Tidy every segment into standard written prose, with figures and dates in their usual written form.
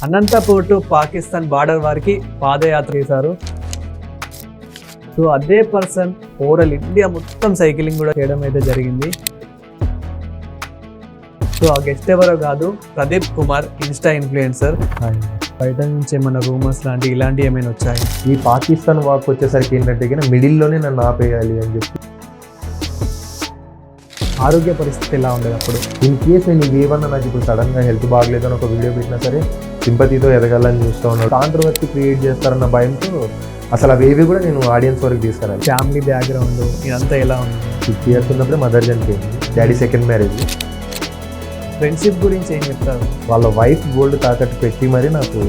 Anantapur to Pakistan border వారికి పాదయాత్ర చేశారు. So అదే పర్సన్ ఓవరాల్ ఇండియా మొత్తం సైక్లింగ్ కూడా చేయడం అయితే జరిగింది. సో ఆ గెస్ట్ ఎవరో కాదు, ప్రదీప్ కుమార్, ఇన్స్టా ఇన్ఫ్లుయెన్సర్. బయట నుంచి ఏమైనా రూమర్స్ లాంటి ఇలాంటివి ఏమైనా వచ్చాయి? ఈ పాకిస్తాన్ వాక్ వచ్చేసరికి ఏంటంటే మిడిల్లోనే నన్ను ఆపేయాలి అని చెప్పి. ఆరోగ్య పరిస్థితి ఎలా ఉండదు అప్పుడు? ఇన్ కేస్ నేను ఏమన్నా నాకు ఇప్పుడు సడన్గా హెల్త్ బాగలేదు అని ఒక వీడియో పెట్టినా సరే సింపతితో ఎదగాలని చూస్తూ ఉన్నాడు. కాంట్రవర్సీ క్రియేట్ చేస్తారన్న భయంతో అసలు అవేవి కూడా నేను ఆడియన్స్ వరకు తీసుకురాలి. ఫ్యామిలీ బ్యాక్గ్రౌండ్ ఇదంతా ఎలా ఉంది? 50 years ఉన్నప్పుడే మదర్ చనిపోయింది. Daddy second marriage. ఫ్రెండ్షిప్ గురించి ఏం చెప్తారు? వాళ్ళ వైఫ్ గోల్డ్ తాకట్టు పెట్టి మరి నాకు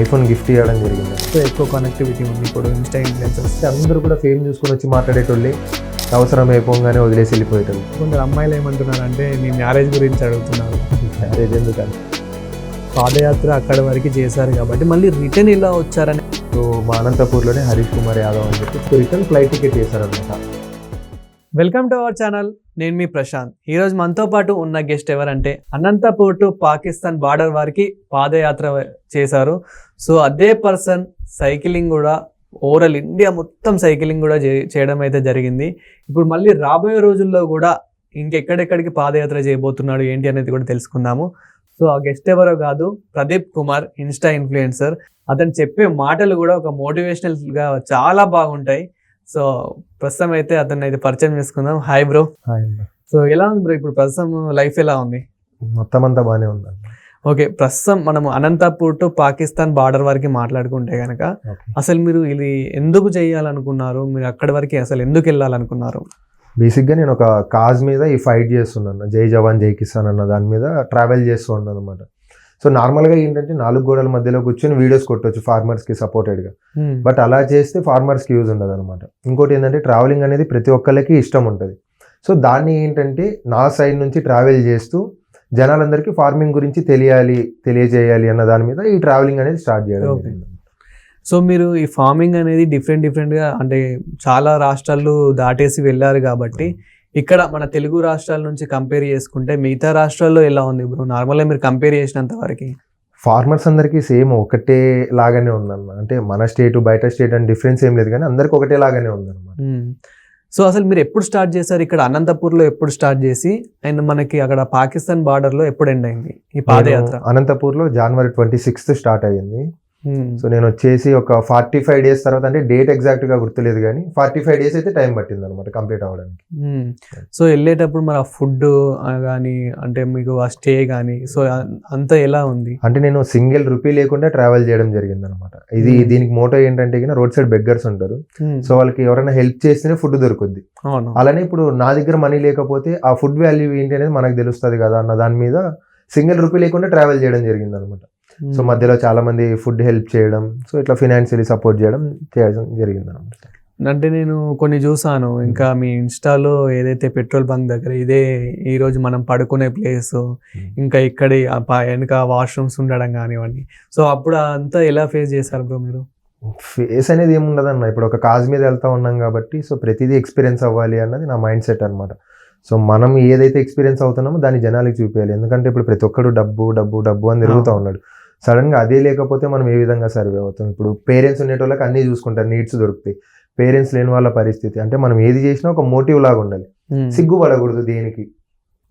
ఐఫోన్ గిఫ్ట్ ఇవ్వడం జరిగింది. సో ఎక్కువ కనెక్టివిటీ ఉంది ఇప్పుడు ఇన్స్టా ఇన్ఫ్లుయెన్సర్స్. అందరూ కూడా ఫేమ్ చూసుకొని వచ్చి మాట్లాడేటోళ్ళే, అవసరం అయిపోగానే వదిలేసి వెళ్ళిపోయేటోళ్ళు. కొందరు అమ్మాయిలు ఏమంటున్నారు అంటే మీ మ్యారేజ్ గురించి అడుగుతున్నారు. మ్యారేజ్ ఎందుకని? పాదయాత్ర అక్కడ వరకు చేశారు కాబట్టి మళ్ళీ రిటర్న్ ఇలా వచ్చారని. సో మా అనంతపూర్లోనే హరీష్ కుమార్ యాదవ్ అని చెప్పి రిటర్న్ ఫ్లైట్ టికెట్ చేశారనమాట. Welcome to our channel. నేను మీ ప్రశాంత్. ఈరోజు మనతో పాటు ఉన్న గెస్ట్ ఎవరంటే అనంతపూర్ టు పాకిస్తాన్ బార్డర్ వారికి పాదయాత్ర చేశారు. సో అదే పర్సన్ సైక్లింగ్ కూడా ఓవరాల్ ఇండియా మొత్తం సైక్లింగ్ కూడా చేయడం అయితే జరిగింది. ఇప్పుడు మళ్ళీ రాబోయే రోజుల్లో కూడా ఇంకెక్కడెక్కడికి పాదయాత్ర చేయబోతున్నాడు ఏంటి అనేది కూడా తెలుసుకుందాము. సో ఆ గెస్ట్ ఎవరో కాదు, ప్రదీప్ కుమార్, ఇన్స్టా ఇన్ఫ్లుయెన్సర్. అతను చెప్పే మాటలు కూడా ఒక మోటివేషనల్గా చాలా బాగుంటాయి. సో ప్రస్తుతం అయితే అతన్ని అయితే పరిచయం చేసుకుందాం. Hi bro. హాయ్. సో ఎలా ఉంది బ్రో ఇప్పుడు ప్రస్తుతం లైఫ్ ఎలా ఉంది? మొత్తం అంతా బాగానే ఉందండి. ఓకే, ప్రస్తుతం మనము అనంతపూర్ టు పాకిస్తాన్ బార్డర్ వరకు మాట్లాడుకుంటే కనుక అసలు మీరు ఇది ఎందుకు చేయాలనుకున్నారు? మీరు అక్కడి వరకు అసలు ఎందుకు వెళ్ళాలనుకున్నారు? బేసిక్గా నేను ఒక కాజ్ మీద ఈ ఫైట్ చేస్తున్నాను, జై జవాన్ జై కిసాన్ అన్న దాని మీద ట్రావెల్ చేస్తూ ఉన్నాను అనమాట. సో నార్మల్గా ఏంటంటే 4 గోడల మధ్యలో కూర్చొని వీడియోస్ కొట్టవచ్చు ఫార్మర్స్కి సపోర్టెడ్గా. బట్ అలా చేస్తే ఫార్మర్స్కి యూజ్ ఉండదు అనమాట. ఇంకోటి ఏంటంటే ట్రావెలింగ్ అనేది ప్రతి ఒక్కరికి ఇష్టం ఉంటుంది. సో దాన్ని ఏంటంటే నా సైడ్ నుంచి ట్రావెల్ చేస్తూ జనాలందరికీ ఫార్మింగ్ గురించి తెలియజేయాలి అన్న దాని మీద ఈ ట్రావెలింగ్ అనేది స్టార్ట్ చేయడం. సో మీరు ఈ ఫార్మింగ్ అనేది డిఫరెంట్గా అంటే చాలా రాష్ట్రాలు దాటేసి వెళ్ళారు కాబట్టి ఇక్కడ మన తెలుగు రాష్ట్రాల నుంచి కంపేర్ చేసుకుంటే మిగతా రాష్ట్రాల్లో ఎలా ఉంది బ్రో? నార్మల్గా మీరు కంపేర్ చేసినంత వరకు ఫార్మర్స్ అందరికీ సేమ్ ఒకటే లాగానే ఉందన్న. అంటే మన స్టేట్ బయట స్టేట్ అని డిఫరెన్స్ ఏం లేదు, కానీ అందరికి ఒకటే లాగానే ఉందన్నమాట. సో అసలు మీరు ఎప్పుడు స్టార్ట్ చేశారు? ఇక్కడ అనంతపూర్లో ఎప్పుడు స్టార్ట్ చేసి అండ్ మనకి అక్కడ పాకిస్తాన్ బార్డర్లో ఎప్పుడు ఎండ్ అయింది ఈ పాదయాత్ర? అనంతపూర్లో January 26th స్టార్ట్ అయ్యింది. సో నేను వచ్చేసి ఒక 45 days తర్వాత, అంటే డేట్ ఎగ్జాక్ట్ గా గుర్తులేదు కానీ 45 days అయితే టైం పట్టింది అనమాట కంప్లీట్ అవ్వడానికి. సో వెళ్ళేటప్పుడు మరి ఆ ఫుడ్ కానీ అంటే మీకు ఆ స్టే కానీ సో అంతా ఎలా ఉంది? అంటే నేను సింగిల్ రూపీ లేకుండా ట్రావెల్ చేయడం జరిగింది అనమాట. దీనికి మోటో ఏంటంటే రోడ్ సైడ్ బెగ్గర్స్ ఉంటారు. సో వాళ్ళకి ఎవరైనా హెల్ప్ చేస్తేనే ఫుడ్ దొరుకుద్ది. అలానే ఇప్పుడు నా దగ్గర మనీ లేకపోతే ఆ ఫుడ్ వాల్యూ ఏంటి అనేది మనకు తెలుస్తుంది కదా అన్న దాని మీద సింగిల్ రూపీ లేకుండా ట్రావెల్ చేయడం జరిగింది అనమాట. సో మధ్యలో చాలా మంది ఫుడ్ హెల్ప్ చేయడం, సో ఇట్లా ఫినాన్షియలీ సపోర్ట్ చేయడం జరిగింది అనమాట. అంటే నేను కొన్ని చూసాను, ఇంకా మీ ఇన్స్టాలో ఏదైతే పెట్రోల్ బంక్ దగ్గర ఇదే ఈరోజు మనం పడుకునే ప్లేస్, ఇంకా ఇక్కడ వెనక వాష్రూమ్స్ ఉండడం కానివ్వండి. సో అప్పుడు అంతా ఎలా ఫేస్ చేశారు బ్రో మీరు? ఫేస్ అనేది ఏముండదన్న, ఇప్పుడు ఒక కాజ్ మీద వెళ్తా ఉన్నాం కాబట్టి సో ప్రతిదీ ఎక్స్పీరియన్స్ అవ్వాలి అన్నది నా మైండ్ సెట్ అనమాట. సో మనం ఏదైతే ఎక్స్పీరియన్స్ అవుతున్నామో దాన్ని జనాలకి చూపించాలి. ఎందుకంటే ఇప్పుడు ప్రతి ఒక్కడు డబ్బు డబ్బు డబ్బు అని తిరుగుతూ ఉన్నాడు. సడన్గా అదే లేకపోతే మనం ఏ విధంగా సర్వే అవుతాం? ఇప్పుడు పేరెంట్స్ ఉండేటోళ్ళకి అన్నీ చూసుకుంటారు, నీడ్స్ దొరుకుతాయి. పేరెంట్స్ లేని వాళ్ళ పరిస్థితి అంటే మనం ఏది చేసినా ఒక మోటివ్ లాగా ఉండాలి, సిగ్గుపడకూడదు దేనికి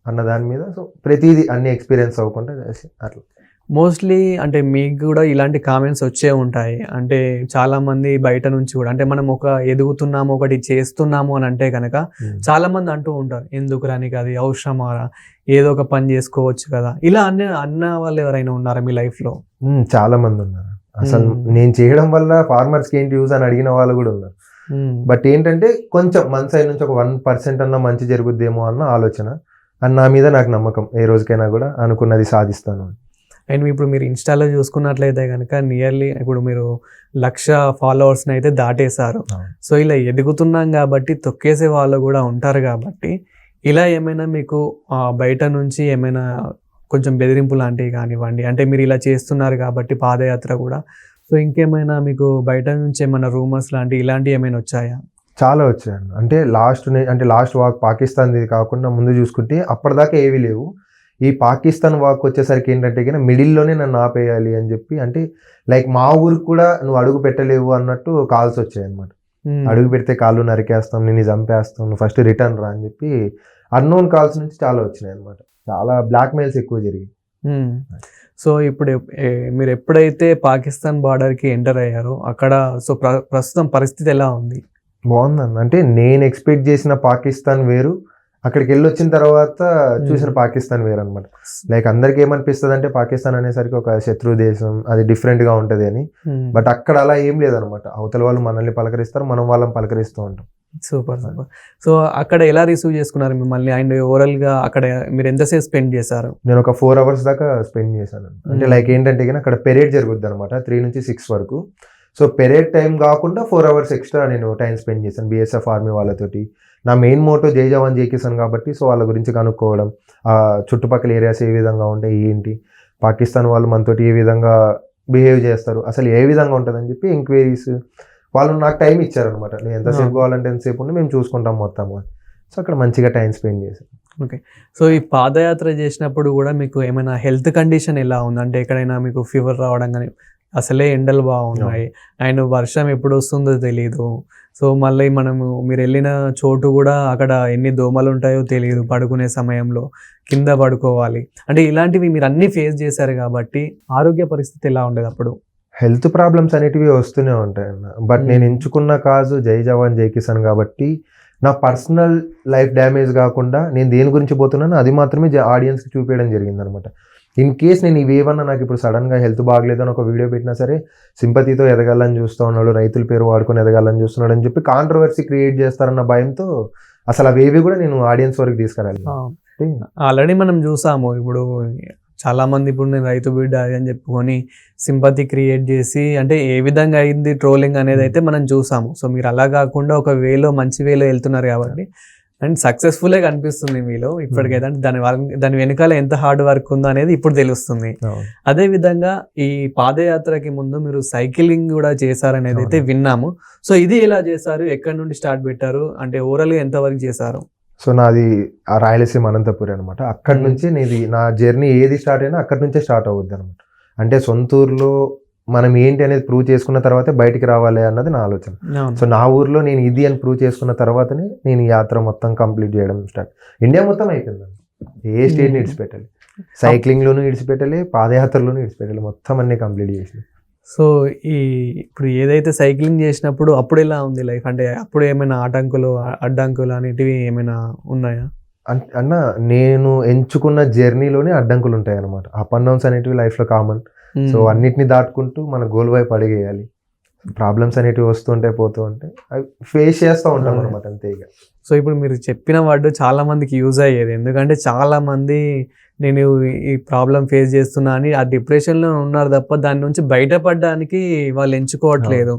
అన్న దాని మీద. సో ప్రతిదీ అన్ని ఎక్స్పీరియన్స్ అవ్వకుండా అట్లా. మోస్ట్లీ అంటే మీకు కూడా ఇలాంటి కామెంట్స్ వచ్చే ఉంటాయి. అంటే చాలా మంది బయట నుంచి కూడా అంటే మనం ఒక ఎదుగుతున్నాము ఒకటి చేస్తున్నాము అని అంటే కనుక చాలా మంది అంటూ ఉంటారు, ఎందుకు రానికి అది అవసరమారా, ఏదో ఒక పని చేసుకోవచ్చు కదా. ఇలా అన్న వాళ్ళు ఎవరైనా ఉన్నారా మీ లైఫ్ లో? చాలా మంది ఉన్నారు. అసలు నేను చేయడం వల్ల ఫార్మర్స్ కి ఏంటి యూజ్ అని అడిగిన వాళ్ళు కూడా ఉన్నారు. బట్ ఏంటంటే కొంచెం మన సైడ్ నుంచి ఒక 1% అన్న మంచి జరుగుద్దేమో అన్న ఆలోచన, అండ్ నా మీద నాకు నమ్మకం, ఏ రోజుకైనా కూడా అనుకున్నది సాధిస్తాను. అండ్ ఇప్పుడు మీరు ఇన్స్టాలో చూసుకున్నట్లయితే కనుక నియర్లీ ఇప్పుడు మీరు 1,00,000 ఫాలోవర్స్ని అయితే దాటేశారు. సో ఇలా ఎదుగుతున్నాం కాబట్టి తొక్కేసే వాళ్ళు కూడా ఉంటారు కాబట్టి ఇలా ఏమైనా మీకు బయట నుంచి ఏమైనా కొంచెం బెదిరింపు లాంటివి కానివ్వండి, అంటే మీరు ఇలా చేస్తున్నారు కాబట్టి పాదయాత్ర కూడా, సో ఇంకేమైనా మీకు బయట నుంచి ఏమైనా రూమర్స్ లాంటివి ఇలాంటివి ఏమైనా వచ్చాయా? చాలా వచ్చాయండి. అంటే లాస్ట్ వాక్ పాకిస్తాన్ది కాకుండా ముందు చూసుకుంటే అప్పటిదాకా ఏవి లేవు. ఈ పాకిస్తాన్ వాక్ వచ్చేసరికి ఏంటంటే కన్నా మిడిల్లోనే నన్ను ఆపేయాలి అని చెప్పి, అంటే లైక్ మా ఊరికి కూడా నువ్వు అడుగు పెట్టలేవు అన్నట్టు కాల్స్ వచ్చాయి అనమాట. అడుగు పెడితే కాళ్ళు నరికేస్తాం, నేను చంపేస్తాం, నువ్వు ఫస్ట్ రిటర్న్ రా అని చెప్పి అన్నోన్ కాల్స్ నుంచి చాలా వచ్చినాయి అనమాట. చాలా బ్లాక్ మెయిల్స్ ఎక్కువ జరిగాయి. సో ఇప్పుడు మీరు ఎప్పుడైతే పాకిస్తాన్ బార్డర్కి ఎంటర్ అయ్యారో అక్కడ సో ప్రస్తుతం పరిస్థితి ఎలా ఉంది? బాగుందన్న. అంటే నేను ఎక్స్పెక్ట్ చేసిన పాకిస్తాన్ వేరు, అక్కడికి వెళ్ళి వచ్చిన తర్వాత చూసిన పాకిస్తాన్ వేరు అనమాట. లైక్ అందరికి ఏమనిపిస్తుంది అంటే పాకిస్తాన్ అనేసరికి ఒక శత్రు దేశం, అది డిఫరెంట్ గా ఉంటది అని. బట్ అక్కడ అలా ఏం లేదనమాట. అవతల వాళ్ళు మనల్ని పలకరిస్తారు, మనం వాళ్ళని పలకరిస్తూ ఉంటాం. Super super. సో అక్కడ ఎలా రిసీవ్ చేసుకున్నారు మిమ్మల్ని? అండ్ ఓవరాల్ గా అక్కడ మీరు ఎంతసేపు స్పెండ్ చేశారు? నేను ఒక 4 hours దాకా స్పెండ్ చేశాను. అంటే లైక్ ఏంటంటే అక్కడ పెరేడ్ జరుగుద్ది అనమాట 3 నుంచి 6 వరకు. సో పెరేడ్ టైం కాకుండా 4 hours ఎక్స్ట్రా నేను టైం స్పెండ్ చేశాను BSF ఆర్మీ వాళ్ళతోటి. నా మెయిన్ మోటో జై జవాన్ జై కిసాన్ కాబట్టి సో వాళ్ళ గురించి కనుక్కోవడం, ఆ చుట్టుపక్కల ఏరియాస్ ఏ విధంగా ఉంటాయి, ఏంటి పాకిస్తాన్ వాళ్ళు మనతోటి ఏ విధంగా బిహేవ్ చేస్తారు, అసలు ఏ విధంగా ఉంటుందని చెప్పి ఎంక్వైరీస్. వాళ్ళు నాకు టైం ఇచ్చారనమాట. నేను ఎంతసేపు కావాలంటే ఎంతసేపు ఉండి మేము చూసుకుంటాం మొత్తము. సో అక్కడ మంచిగా టైం స్పెండ్ చేశాను. ఓకే. సో ఈ పాదయాత్ర చేసినప్పుడు కూడా మీకు ఏమైనా హెల్త్ కండిషన్ ఎలా ఉంది? అంటే ఎక్కడైనా మీకు ఫీవర్ రావడం కానీ, అసలే ఎండలు బాగున్నాయి అండ్ వర్షం ఎప్పుడు వస్తుందో తెలియదు. సో మళ్ళీ మీరు వెళ్ళిన చోటు కూడా అక్కడ ఎన్ని దోమలు ఉంటాయో తెలియదు, పడుకునే సమయంలో కింద పడుకోవాలి. అంటే ఇలాంటివి మీరు అన్ని ఫేస్ చేశారు కాబట్టి ఆరోగ్య పరిస్థితి ఎలా ఉండేది అప్పుడు? హెల్త్ ప్రాబ్లమ్స్ అనేటివి వస్తూనే ఉంటాయి అన్న. బట్ నేను ఎంచుకున్న కాజు జై జవాన్ జై కిసాన్ కాబట్టి నా పర్సనల్ లైఫ్ డ్యామేజ్ కాకుండా నేను దేని గురించి పోతున్నానో అది మాత్రమే ఆడియన్స్కి చూపించడం జరిగింది అనమాట. ఇన్ కేస్ నేను ఇవేమన్నా నాకు ఇప్పుడు సడన్గా హెల్త్ బాగలేదు అని ఒక వీడియో పెట్టినా సరే, సింపతితో ఎదగాలని చూస్తూ ఉన్నాడు, రైతుల పేరు వాడుకొని ఎదగాలని చూస్తున్నాడు అని చెప్పి కాంట్రవర్సీ క్రియేట్ చేస్తారన్న భయంతో అసలు అవేవి కూడా నేను ఆడియన్స్ వరకు తీసుకురాలి. ఆల్రెడీ మనం చూసాము, ఇప్పుడు చాలా మంది ఇప్పుడు నేను రైతు బిడ్డ అని చెప్పుకొని సింపతి క్రియేట్ చేసి, అంటే ఏ విధంగా అయింది ట్రోలింగ్ అనేది అయితే మనం చూసాము. సో మీరు అలా కాకుండా ఒక వేలో మంచి వేలో వెళ్తున్నారు కాబట్టి అండ్ సక్సెస్ఫుల్ కనిపిస్తుంది మీలో ఇప్పటికైతే. అంటే దాని వెనకాల ఎంత హార్డ్ వర్క్ ఉందో అనేది ఇప్పుడు తెలుస్తుంది. అదే విధంగా ఈ పాదయాత్రకి ముందు మీరు సైక్లింగ్ కూడా చేశారనేది అయితే విన్నాము. సో ఇది ఎలా చేశారు? ఎక్కడి నుండి స్టార్ట్ పెట్టారు? అంటే ఓవరాల్ ఎంత వరకు చేశారు? సో నాది రాయలసీమ అనంతపురి అనమాట. అక్కడి నుంచి నా జర్నీ ఏది స్టార్ట్ అయినా అక్కడి నుంచే స్టార్ట్ అవుద్ది అనమాట. అంటే సొంతూరులో మనం ఏంటి అనేది ప్రూవ్ చేసుకున్న తర్వాతే బయటికి రావాలి అన్నది నా ఆలోచన. సో నా ఊర్లో నేను ఇది అని ప్రూవ్ చేసుకున్న తర్వాతనే నేను ఈ యాత్ర మొత్తం కంప్లీట్ చేయడం స్టార్ట్. ఇండియా మొత్తం అయిపోయింది. ఏ స్టేట్ని ఇడిచిపెట్టాలి, సైక్లింగ్లోనూ ఇడిచిపెట్టాలి, పాదయాత్రలోనూ ఇడిచిపెట్టాలి, మొత్తం అన్ని కంప్లీట్ చేసి. సో ఇప్పుడు ఏదైతే సైక్లింగ్ చేసినప్పుడు అప్పుడు ఎలా ఉంది లైఫ్? అంటే అప్పుడు ఏమైనా అడ్డంకులు అనేటివి ఏమైనా ఉన్నాయా? అన్న నేను ఎంచుకున్న జర్నీలోనే అడ్డంకులు ఉంటాయి అనమాట. అప్ అండ్ డౌన్స్ అనేటివి లైఫ్లో కామన్. సో అన్నిటిని దాటుకుంటూ మన గోల్ వైపు అడిగేయాలి. ప్రాబ్లమ్స్ అనేటివి వస్తుంటాయి, పోతూ ఉంటాయి, అవి ఫేస్ చేస్తూ ఉంటాం అనమాట, అంతే ఇక. సో ఇప్పుడు మీరు చెప్పిన వర్డ్ చాలా మందికి యూజ్ అయ్యేది, ఎందుకంటే చాలా మంది నేను ఈ ప్రాబ్లం ఫేస్ చేస్తున్నా అని ఆ డిప్రెషన్లో ఉన్నారు తప్ప దాని నుంచి బయటపడడానికి వాళ్ళు ఎంచుకోవట్లేదు.